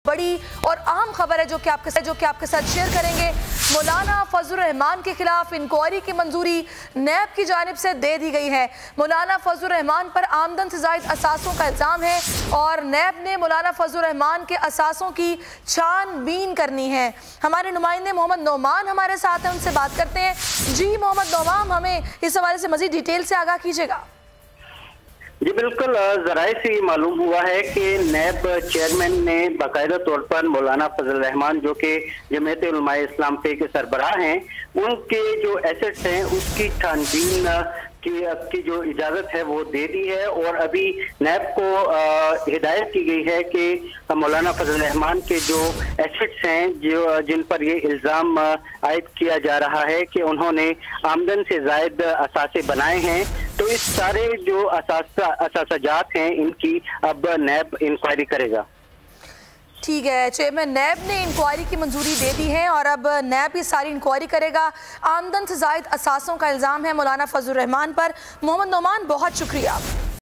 बड़ी और अहम खबर है जो कि आपके साथ शेयर करेंगे। मौलाना फजल रहमान के खिलाफ इंक्वायरी की मंजूरी नैब की जानिब से दे दी गई है। मौलाना फजल रहमान पर आमदन से जायद असासों का इल्ज़ाम है और नैब ने मौलाना फजल रहमान के असासों की छानबीन करनी है। हमारे नुमाइंदे मोहम्मद नौमान हमारे साथ हैं, उनसे बात करते हैं। जी मोहम्मद नौमान, हमें इस हवाले से मज़ीद डिटेल से आगाह कीजिएगा। जी बिल्कुल, ज़राए से ये मालूम हुआ है कि नैब चेयरमैन ने बाकायदा तौर पर मौलाना फजल रहमान जो कि जमीयत उलमाए इस्लाम के सरबराह हैं, उनके जो एसेट्स हैं उसकी छानबीन की जो इजाज़त है वो दे दी है और अभी नैब को हिदायत की गई है कि मौलाना फजल रहमान के जो एसेट्स हैं जिन पर ये इल्ज़ाम आयद किया जा रहा है कि उन्होंने आमदन से ज़ायद असासे बनाए हैं, तो इस सारे जो असासाजात हैं इनकी अब नैब इंक्वायरी करेगा। ठीक है, चेयरमैन नैब ने इंक्वायरी की मंजूरी दे दी है और अब नैब ही सारी इंक्वायरी करेगा। आमदन से जायद असासों का इल्ज़ाम है मौलाना फजल रहमान पर। मोहम्मद नौमान, बहुत शुक्रिया।